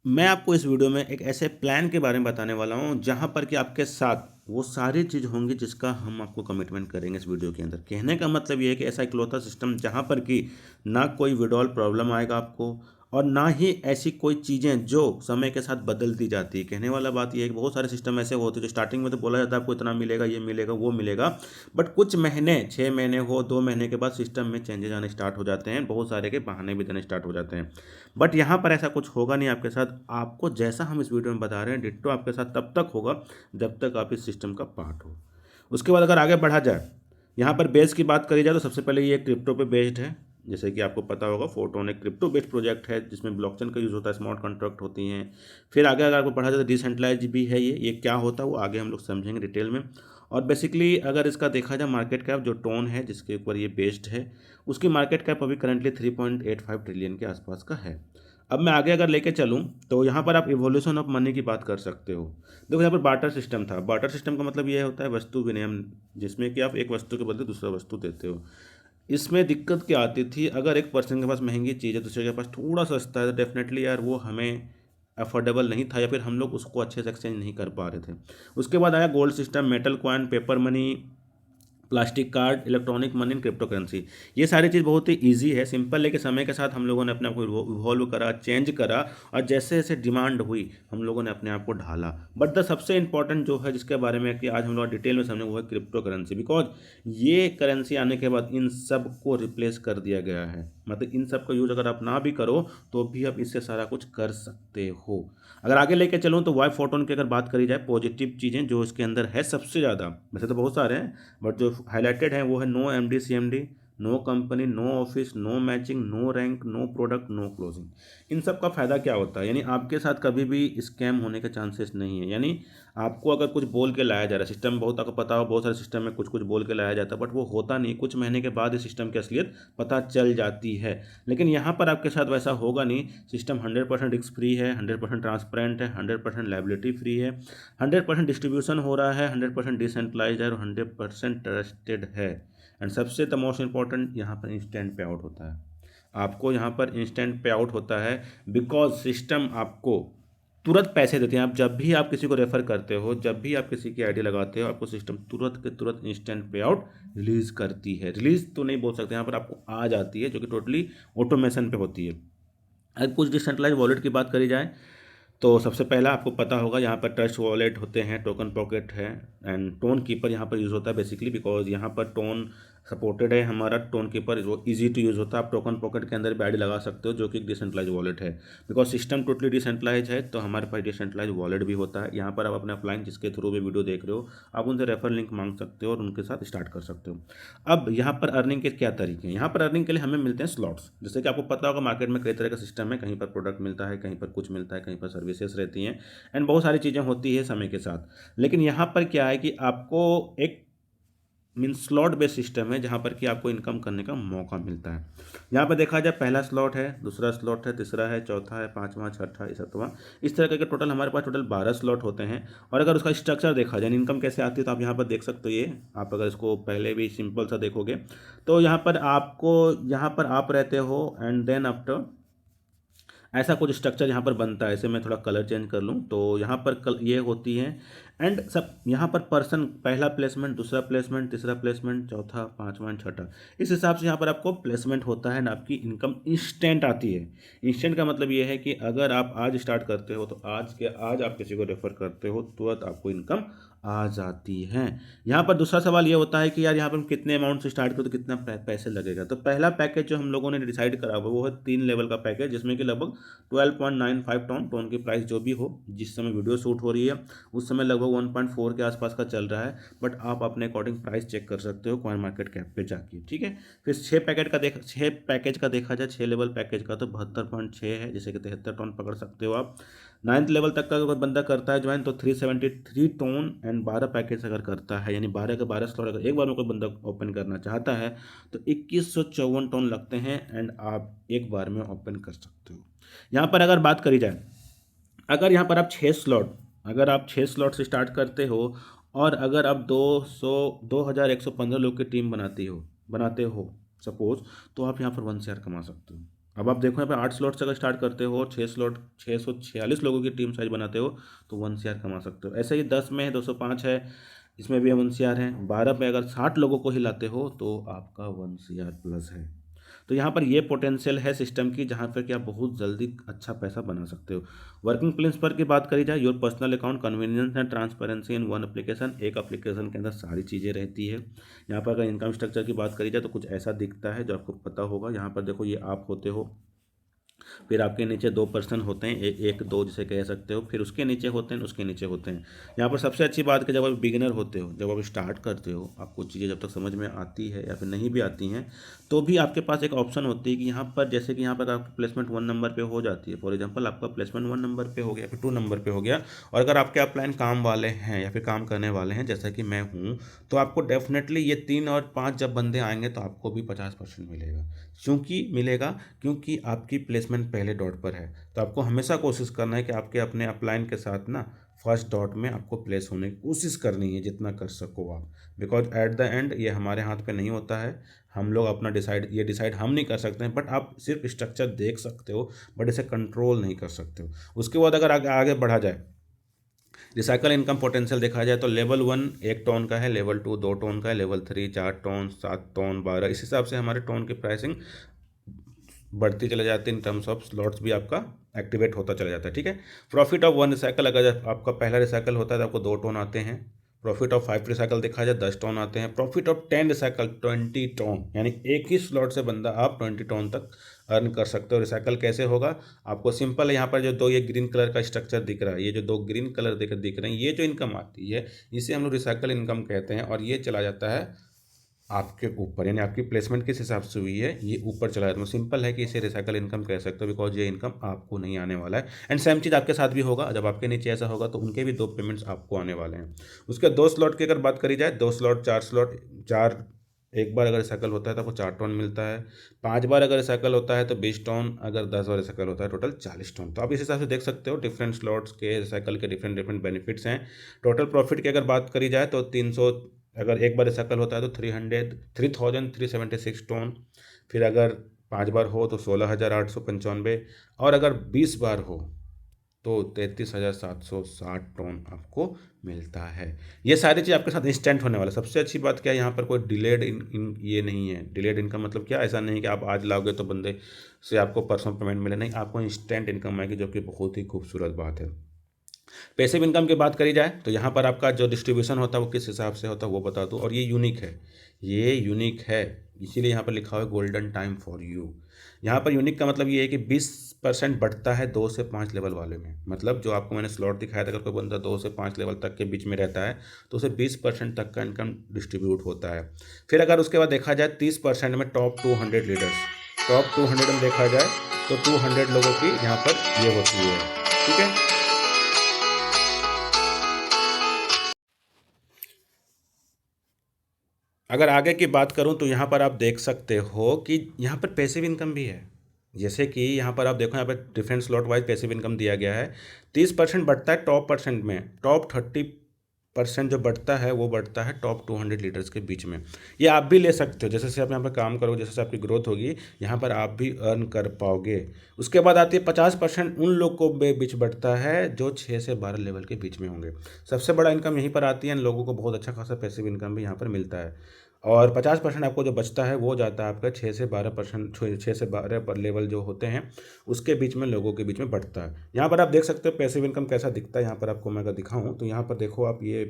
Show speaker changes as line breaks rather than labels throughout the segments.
मैं आपको इस वीडियो में एक ऐसे प्लान के बारे में बताने वाला हूँ जहाँ पर कि आपके साथ वो सारी चीज़ होंगी जिसका हम आपको कमिटमेंट करेंगे इस वीडियो के अंदर। कहने का मतलब ये है कि ऐसा इकलौता सिस्टम जहाँ पर कि ना कोई विड्रॉल प्रॉब्लम आएगा आपको और ना ही ऐसी कोई चीज़ें जो समय के साथ बदलती जाती है। कहने वाला बात ये है कि बहुत सारे सिस्टम ऐसे होते हैं जो स्टार्टिंग में तो बोला जाता है आपको इतना मिलेगा, ये मिलेगा, वो मिलेगा, बट कुछ महीने 6 महीने हो 2 महीने के बाद सिस्टम में चेंजेस आने स्टार्ट हो जाते हैं, बहुत सारे के बहाने भी देने स्टार्ट हो जाते हैं। बट यहाँ पर ऐसा कुछ होगा नहीं आपके साथ। आपको जैसा हम इस वीडियो में बता रहे हैं डिट्टो आपके साथ तब तक होगा जब तक आप इस सिस्टम का पार्ट हो। उसके बाद अगर आगे बढ़ा जाए, यहाँ पर बेस की बात करी जाए तो सबसे पहले ये क्रिप्टो पे बेस्ड है। जैसे कि आपको पता होगा फोटोन एक क्रिप्टो बेस्ड प्रोजेक्ट है जिसमें ब्लॉकचेन का यूज़ होता है, स्मार्ट कॉन्ट्रैक्ट होती हैं। फिर आगे अगर आपको पढ़ा जाए तो डिसेंट्रलाइज भी है। ये क्या होता है वो आगे हम लोग समझेंगे डिटेल में। और बेसिकली अगर इसका देखा जाए मार्केट कैप जो टोन है जिसके ऊपर ये बेस्ड है, उसकी मार्केट कैप अभी करंटली 3.85 ट्रिलियन के आसपास का है। अब मैं आगे अगर लेके चलूँ तो यहाँ पर आप इवोल्यूशन ऑफ मनी की बात कर सकते हो। देखो यहाँ पर बार्टर सिस्टम था। बार्टर सिस्टम का मतलब ये होता है वस्तु विनिमय, जिसमें कि आप एक वस्तु के बदले दूसरा वस्तु देते हो। इसमें दिक्कत क्या आती थी, अगर एक पर्सन के पास महंगी चीज़ है दूसरे के पास थोड़ा सस्ता है तो डेफिनेटली यार वो हमें अफोर्डेबल नहीं था या फिर हम लोग उसको अच्छे से एक्सचेंज नहीं कर पा रहे थे। उसके बाद आया gold system, metal coin, paper money, plastic card, electronic money, crypto currency. ये सारी चीज़ बहुत ही ईजी है, सिंपल है कि समय के साथ हम लोगों ने अपने आप को इवॉल्व करा, चेंज करा और जैसे जैसे डिमांड हुई हम लोगों ने अपने आप को ढाला। बट द सबसे इंपॉर्टेंट जो है जिसके बारे में कि आज हम लोग डिटेल में समझें वो है क्रिप्टो करेंसी। बिकॉज ये करेंसी आने के बाद इन सब को रिप्लेस कर दिया गया है। मतलब इन सब का यूज अगर आप ना भी करो तो भी आप इससे सारा कुछ कर सकते हो। अगर आगे लेके चलूँ तो वाई फोटोन की अगर बात करी जाए, पॉजिटिव चीज़ें जो इसके अंदर है सबसे ज़्यादा, वैसे तो बहुत सारे हैं बट जो हाईलाइटेड है वो है no MD CMD, no company, no office, no matching, no rank, no product, no closing. इन सब का फ़ायदा क्या होता है, यानी आपके साथ कभी भी स्कैम होने के चांसेस नहीं है। यानी आपको अगर कुछ बोल के लाया जा रहा है सिस्टम में, बहुत आपको पता हो बहुत सारे सिस्टम में कुछ कुछ बोल के लाया जाता है बट वो होता नहीं, कुछ महीने के बाद इस सिस्टम की असलियत पता चल जाती है। लेकिन यहाँ पर आपके साथ वैसा होगा नहीं। सिस्टम 100% रिस्क फ्री है, 100% ट्रांसपेरेंट है, 100% लाइबिलिटी फ्री है, 100% डिस्ट्रीब्यूशन हो रहा है, 100% डिसेंट्रलाइज है और 100% ट्रस्टेड है। एंड सबसे द मोस्ट इंपॉर्टेंट यहाँ पर इंस्टेंट पे आउट होता है। आपको यहाँ पर इंस्टेंट पे आउट होता है बिकॉज सिस्टम आपको तुरंत पैसे देते हैं। आप जब भी आप किसी को रेफर करते हो, जब भी आप किसी की आईडी लगाते हो, आपको सिस्टम तुरंत के तुरंत इंस्टेंट पे आउट रिलीज करती है। रिलीज तो नहीं बोल सकते, यहाँ पर आपको आ जाती है जो कि टोटली ऑटोमेशन पे होती है। अगर कुछ डिसेंट्रलाइज वॉलेट की बात करी जाए तो सबसे पहला आपको पता होगा यहाँ पर ट्रस्ट वॉलेट होते हैं, टोकन पॉकेट है एंड टोन कीपर यहाँ पर यूज़ होता है बेसिकली बिकॉज यहाँ पर टोन सपोर्टेड है। हमारा टोन कीपर वो इजी टू यूज़ होता है। आप टोकन पॉकेट के अंदर भी आईडी लगा सकते हो जो कि एक डिसेंट्रलाइज वॉलेट है। बिकॉज सिस्टम टोटली डिसेंट्रलाइज है तो हमारे पास डिसेंट्रलाइज वॉलेट भी होता है। यहाँ पर आप अपने अपलाइन जिसके थ्रू भी वीडियो देख रहे हो आप उनसे रेफर लिंक मांग सकते हो और उनके साथ स्टार्ट कर सकते हो। अब यहाँ पर अर्निंग के क्या तरीके हैं, यहाँ पर अर्निंग के लिए हमें मिलते हैं स्लॉट्स। जैसे कि आपको पता होगा मार्केट में कई तरह का सिस्टम है, कहीं पर प्रोडक्ट मिलता है, कहीं पर कुछ मिलता है, कहीं पर सर्विसेज रहती हैं एंड बहुत सारी चीज़ें होती है समय के साथ। लेकिन यहाँ पर क्या है कि आपको एक मीन स्लॉट बेस्ड सिस्टम है जहाँ पर कि आपको इनकम करने का मौका मिलता है। यहाँ पर देखा जाए पहला स्लॉट है, दूसरा स्लॉट है, तीसरा है, चौथा है, पाँचवा, छठा, सातवां, इस तरह के टोटल हमारे पास टोटल 12 स्लॉट होते हैं। और अगर उसका स्ट्रक्चर देखा जाए इनकम कैसे आती है तो आप यहाँ पर देख सकते हो। ये आप अगर इसको पहले भी सिंपल सा देखोगे तो यहाँ पर आप रहते हो एंड देन आफ्टर ऐसा कुछ स्ट्रक्चर यहाँ पर बनता है। ऐसे मैं थोड़ा कलर चेंज कर लूँ तो यहाँ पर ये होती है एंड सब यहाँ पर पर्सन पहला प्लेसमेंट, दूसरा प्लेसमेंट, तीसरा प्लेसमेंट, चौथा, पाँचवा, छठा, इस हिसाब से यहाँ पर आपको प्लेसमेंट होता है ना। आपकी इनकम इंस्टेंट आती है। इंस्टेंट का मतलब ये है कि अगर आप आज स्टार्ट करते हो तो आज आप किसी को रेफर करते हो तुरंत आपको इनकम आ जाती है। यहाँ पर दूसरा सवाल ये होता है कि यार यहाँ पर हम कितने अमाउंट से स्टार्ट करो तो कितना पैसे लगेगा। तो पहला पैकेज जो हम लोगों ने डिसाइड करा हुआ वो है 3 लेवल का पैकेज जिसमें कि लगभग 12.95 टोन की प्राइस जो भी हो, जिस समय वीडियो शूट हो रही है उस समय लगभग 1.4 के आसपास का चल रहा है। बट आप अपने अकॉर्डिंग प्राइस चेक कर सकते हो कॉइन मार्केट कैप पे जाके, ठीक है। फिर 6 पैकेज का देखा जाए, 6 लेवल पैकेज का तो 72.6 है, जैसे कि 73 टोन पकड़ सकते हो आप। 9th लेवल तक का अगर बंदा करता है ज्वाइन तो 373 टोन एंड 12 पैकेज अगर करता है, यानी 12 के 12 स्लॉट अगर एक बार में कोई बंदा ओपन करना चाहता है तो 2154 टोन लगते हैं एंड आप एक बार में ओपन कर सकते हो। यहाँ पर अगर बात करी जाए, अगर यहाँ पर आप 6 स्लॉट से स्टार्ट करते हो और अगर आप 2115 लोग की टीम बनाते हो सपोज, तो आप यहाँ पर 1 शेयर कमा सकते हो। अब आप देखो यहाँ पे 8 स्लॉट से अगर स्टार्ट करते हो और 646 लोगों की टीम साइज बनाते हो तो 1 CR कमा सकते हो। ऐसे ही 10 में 205 है, इसमें भी 1 CR है। 12 पे अगर 60 लोगों को हिलाते हो तो आपका 1 CR प्लस है। तो यहाँ पर ये पोटेंशियल है सिस्टम की, जहाँ पर कि आप बहुत जल्दी अच्छा पैसा बना सकते हो। वर्किंग प्रिंसिपल की बात करी जाए, your personal account, convenience and transparency in one application. एक एप्लीकेशन के अंदर सारी चीज़ें रहती है। यहाँ पर अगर इनकम स्ट्रक्चर की बात करी जाए तो कुछ ऐसा दिखता है जो आपको पता होगा। यहाँ पर देखो, ये आप होते हो, फिर आपके नीचे 2 पर्सन होते हैं, एक दो जिसे कह सकते हो, फिर उसके नीचे होते हैं, उसके नीचे होते हैं। यहाँ पर सबसे अच्छी बात कि जब आप बिगिनर होते हो, जब आप स्टार्ट करते हो, आपको चीज़ें जब तक समझ में आती है या फिर नहीं भी आती हैं, तो भी आपके पास एक ऑप्शन होती है कि यहाँ पर, जैसे कि यहाँ पर आपकी प्लेसमेंट 1 नंबर पे हो जाती है। फॉर एग्जाम्पल, आपका प्लेसमेंट 1 नंबर पे हो गया, फिर 2 नंबर पे हो गया, और अगर आपके अपलाइन काम वाले हैं या फिर काम करने वाले हैं जैसा कि मैं हूँ, तो आपको डेफिनेटली ये 3 और 5 जब बंदे आएंगे तो आपको भी 50% मिलेगा। क्योंकि मिलेगा, क्योंकि आपकी प्लेसमेंट पहले डॉट पर है। तो आपको हमेशा कोशिश करना है कि आपके अपने अपलाइन के साथ ना फर्स्ट डॉट में आपको प्लेस होने की कोशिश करनी है, जितना कर सको आप। बिकॉज एट द एंड ये हमारे हाथ पे नहीं होता है, हम लोग अपना डिसाइड हम नहीं कर सकते हैं, बट आप सिर्फ स्ट्रक्चर देख सकते हो, बट इसे कंट्रोल नहीं कर सकते हो। उसके बाद अगर आगे बढ़ा जाए, रिसाइकल इनकम पोटेंशियल देखा जाए तो लेवल 1 1 टोन का है, लेवल 2 2 टोन का है, लेवल 3 4 टोन, 7 टोन, 12, इस हिसाब से हमारे टोन की प्राइसिंग बढ़ती चले जाती है। इन टर्म्स ऑफ स्लॉट्स भी आपका एक्टिवेट होता चला जाता है, ठीक है। प्रॉफिट ऑफ 1 रिसाइकल, अगर आपका पहला रिसाइकल होता है तो आपको 2 टोन आते हैं। प्रॉफिट ऑफ 5 रिसाइकल देखा जाए 10 टोन आते हैं। प्रॉफिट ऑफ 10 रिसाइकल 20 टोन, यानी एक ही स्लॉट से बंदा आप 20 टोन तक अर्न कर सकते हो। रिसाइकल कैसे होगा, आपको सिंपल है, यहाँ पर जो 2 ये ग्रीन कलर का स्ट्रक्चर दिख रहा है, ये जो 2 ग्रीन कलर दिख रहे हैं, ये जो इनकम आती है इसे हम लोग रिसाइकल इनकम कहते हैं, और ये चला जाता है आपके ऊपर, यानी आपकी प्लेसमेंट किस हिसाब से हुई है ये ऊपर चला जाता है। सिंपल है कि इसे रिसाइकल इनकम कह सकते हो, बिकॉज ये इनकम आपको नहीं आने वाला है। एंड सेम चीज़ आपके साथ भी होगा, जब आपके नीचे ऐसा होगा तो उनके भी 2 पेमेंट्स आपको आने वाले हैं। उसके 2 स्लॉट की अगर बात करी जाए, 2 स्लॉट 4 स्लॉट, 4 एक बार अगर रिसाइकल होता है तो आपको 4 टोन मिलता है। 5 बार अगर रिसाइकल होता है तो 20 टोन, अगर 10 बार रिसाइकल होता है टोटल 40 टोन। तो आप इस हिसाब से देख सकते हो डिफरेंट स्लॉट्स के रिसाइकल के डिफरेंट डिफरेंट बेनिफिट्स हैं। टोटल प्रॉफिट की अगर बात करी जाए तो 300, अगर एक बार रिसाइकल होता है तो 3376 टोन, फिर अगर 5 बार हो तो 16,895, और अगर 20 बार हो तो 33,760 टोन आपको मिलता है। ये सारी चीज़ आपके साथ इंस्टेंट होने वाला है। सबसे अच्छी बात क्या है, यहाँ पर कोई डिलेड इन ये नहीं है। डिलेड इनकम मतलब क्या, ऐसा नहीं कि आप आज लाओगे तो बंदे से आपको परसों पेमेंट मिले, नहीं, आपको इंस्टेंट इनकम आएगी, जो कि बहुत ही खूबसूरत बात है। पैसिव इनकम की बात करी जाए तो यहाँ पर आपका जो डिस्ट्रीब्यूशन होता है वो किस हिसाब से होता है वो बता दूँ, और ये यूनिक है, ये यूनिक है, इसीलिए यहाँ पर लिखा हुआ है गोल्डन टाइम फॉर यू। यहाँ पर यूनिक का मतलब ये है कि 20% बढ़ता है 2 से 5 लेवल वाले में। मतलब जो आपको मैंने स्लॉट दिखाया था, अगर कोई बंदा 2 से 5 लेवल तक के बीच में रहता है तो उसे 20% तक का इनकम डिस्ट्रीब्यूट होता है। फिर अगर उसके बाद देखा जाए 30% में टॉप 200 लीडर्स, टॉप 200 में देखा जाए तो 200 लोगों की यहाँ पर ये होती है, ठीक है। अगर आगे की बात करूं तो यहाँ पर आप देख सकते हो कि यहाँ पर पैसिव इनकम भी है। जैसे कि यहाँ पर आप देखो, यहाँ पर different slot wise passive income दिया गया है। 30% बढ़ता है टॉप परसेंट में, टॉप 30% जो बढ़ता है वो बढ़ता है टॉप 200 लीडर्स के बीच में। ये आप भी ले सकते हो, जैसे से आप यहाँ पर काम करोगे, जैसे से आपकी ग्रोथ होगी, यहाँ पर आप भी अर्न कर पाओगे। उसके बाद आती है 50% उन लोग को बीच बढ़ता है जो 6 से 12 लेवल के बीच में होंगे। सबसे बड़ा इनकम यहीं पर आती है, इन लोगों को बहुत अच्छा खासा पैसिव इनकम भी यहाँ पर मिलता है। और 50% आपको जो बचता है वो जाता है आपका 6 से 12%, 6 से 12 पर लेवल जो होते हैं उसके बीच में, लोगों के बीच में बढ़ता है। यहाँ पर आप देख सकते हो पैसिव इनकम कैसा दिखता है। यहाँ पर आपको मैं अगर दिखाऊँ तो यहाँ पर देखो आप, ये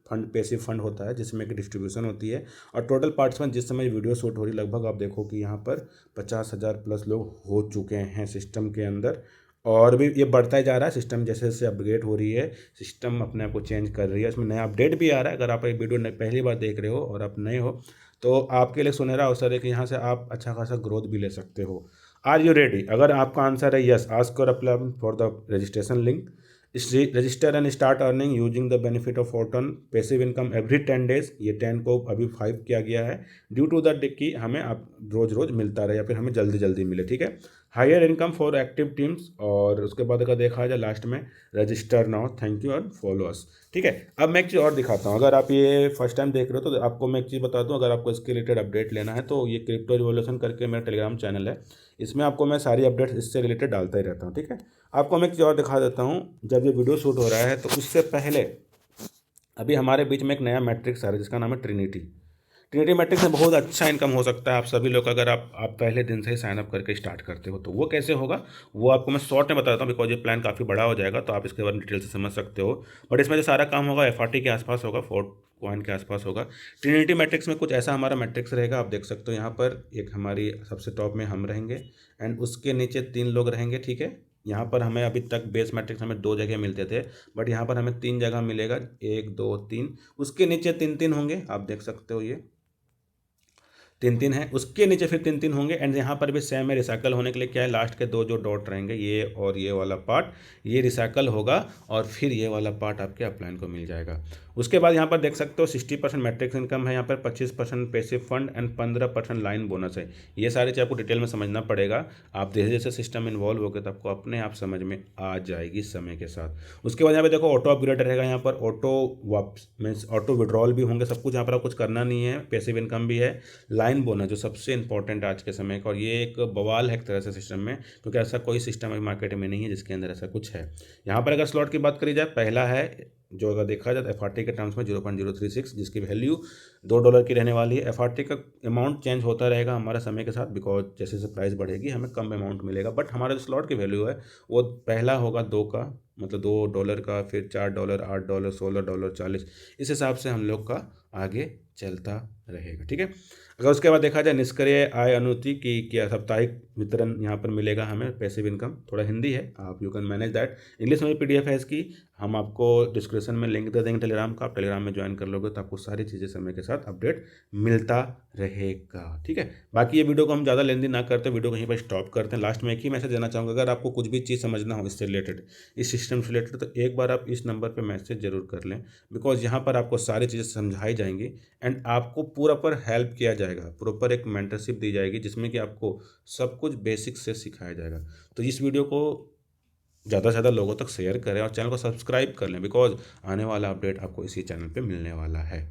फंड पैसिव फंड होता है जिसमें कि डिस्ट्रीब्यूशन होती है, और टोटल पार्टिसिपेंट जिस समय वीडियो शूट हो रही लगभग आप देखो कि यहाँ पर 50,000 प्लस लोग हो चुके हैं सिस्टम के अंदर, और भी ये बढ़ता ही जा रहा है। सिस्टम जैसे जैसे अपग्रेड हो रही है, सिस्टम अपने आप को चेंज कर रही है, इसमें नया अपडेट भी आ रहा है। अगर आप ये वीडियो पहली बार देख रहे हो और आप नए हो तो आपके लिए सुनहरा अवसर है कि यहाँ से आप अच्छा खासा ग्रोथ भी ले सकते हो। Are you ready? अगर आपका आंसर है yes, ask your apply for the registration link, register and start earning using the benefit of 4 ton passive income every 10 days. ये 10 को अभी 5 किया गया है ड्यू टू द कि हमें आप रोज़ रोज़ मिलता रहे या फिर हमें जल्दी जल्दी मिले, ठीक है। Higher income for active teams, और उसके बाद अगर देखा जाए लास्ट में रजिस्टर नाउ, थैंक यू और फॉलो अस। ठीक है, अब मैं एक चीज़ और दिखाता हूँ। अगर आप ये फर्स्ट टाइम देख रहे हो तो आपको मैं एक चीज़ बता दूँ, अगर आपको इसके रिलेटेड अपडेट लेना है तो ये क्रिप्टो रिवोल्यूशन करके मेरा टेलीग्राम चैनल है, इसमें आपको मैं सारी अपडेट्स इससे रिलेटेड डालता ही रहता हूँ। ठीक है, आपको मैं एक चीज़ और दिखा देता हूँ। जब ये वीडियो शूट हो रहा है तो उससे पहले अभी हमारे बीच में एक नया मैट्रिक्स आ रहा है जिसका नाम है ट्रिनिटी। ट्रिनिटी मैट्रिक्स में बहुत अच्छा इनकम हो सकता है आप सभी लोग, अगर आप पहले दिन से ही साइन अप करके स्टार्ट करते हो। तो वो कैसे होगा वो आपको मैं शॉर्ट में बताता हूँ, बिकॉज ये प्लान काफ़ी बड़ा हो जाएगा तो आप इसके बारे में डिटेल से समझ सकते हो। बट इसमें जो सारा काम होगा एफआरटी के आसपास होगा, फोर्ट कॉइन के आसपास होगा। ट्रिनिटी मैट्रिक्स में कुछ ऐसा हमारा मैट्रिक्स रहेगा, आप देख सकते हो यहाँ पर एक हमारी सबसे टॉप में हम रहेंगे एंड उसके नीचे 3 लोग रहेंगे। ठीक है, यहाँ पर हमें अभी तक बेस मैट्रिक्स हमें 2 जगह मिलते थे, बट यहाँ पर हमें 3 जगह मिलेगा, 1 2 3। उसके नीचे 3 3 होंगे, आप देख सकते हो ये 3 3 है, उसके नीचे फिर 3 3 होंगे एंड यहाँ पर भी सेम है। रिसाइकल होने के लिए क्या है, लास्ट के 2 जो डॉट रहेंगे ये और ये वाला पार्ट, ये रिसाइकल होगा और फिर ये वाला पार्ट आपके अपलाइन को मिल जाएगा। उसके बाद यहाँ पर देख सकते हो 60% मैट्रिक्स इनकम है, यहाँ पर 25% passive fund and 15% line bonus है। ये सारे चीज़ आपको डिटेल में समझना पड़ेगा। आप जैसे जैसे सिस्टम इन्वॉल्व होगे तो आपको अपने आप समझ में आ जाएगी समय के साथ। उसके बाद यहाँ पे देखो ऑटो अपग्रेड रहेगा, यहाँ पर ऑटो वापस मीन्स ऑटो विड्रॉल भी होंगे, सब कुछ यहाँ पर आपको कुछ करना नहीं है। पैसिव इनकम भी है, लाइन बोनस जो सबसे इंपॉर्टेंट आज के समय का, और ये एक बवाल है एक तरह से सिस्टम में, क्योंकि ऐसा कोई सिस्टम अभी मार्केट में नहीं है जिसके अंदर ऐसा कुछ है। यहाँ पर अगर स्लॉट की बात करी जाए, पहला है जो अगर देखा जाए एफआरटी के टर्म्स में 0.036, जिसकी वैल्यू $2 की रहने वाली है। एफआरटी का अमाउंट चेंज होता रहेगा हमारा समय के साथ, बिकॉज जैसे जैसे प्राइस बढ़ेगी हमें कम अमाउंट मिलेगा, बट हमारा जो स्लॉट की वैल्यू है वो पहला होगा 2 का, मतलब $2 का, फिर $4, $8, $16, 40, इस हिसाब से हम लोग का आगे चलता रहेगा। ठीक है, अगर उसके बाद देखा जाए निष्क्रिय आय अनुति की क्या साप्ताहिक वितरण यहाँ पर मिलेगा हमें, पैसिव इनकम, थोड़ा हिंदी है, आप you can manage that. English में भी पीडीएफ है इसकी, हम आपको डिस्क्रिप्शन में लिंक दे देंगे टेलीग्राम का, आप टेलीग्राम में ज्वाइन कर लोगे तो आपको सारी चीज़ें समय के साथ अपडेट मिलता रहेगा। ठीक है, बाकी ये वीडियो को हम ज़्यादा लेंदी ना करते, वीडियो को यहीं पर स्टॉप करते हैं। लास्ट में एक ही मैसेज देना चाहूँगा, अगर आपको कुछ भी चीज़ समझना हो इससे रिलेटेड, इस सिस्टम से रिलेटेड, तो एक बार आप इस नंबर पर मैसेज जरूर कर लें, बिकॉज यहाँ पर आपको सारी चीज़ें समझाई जाएंगी एंड आपको पूरा पर हेल्प किया जाएगा, प्रॉपर एक मेंटरशिप दी जाएगी जिसमें कि आपको सब कुछ बेसिक से सिखाया जाएगा। तो इस वीडियो को ज़्यादा से ज़्यादा लोगों तक शेयर करें और चैनल को सब्सक्राइब कर लें, बिकॉज आने वाला अपडेट आपको इसी चैनल पे मिलने वाला है।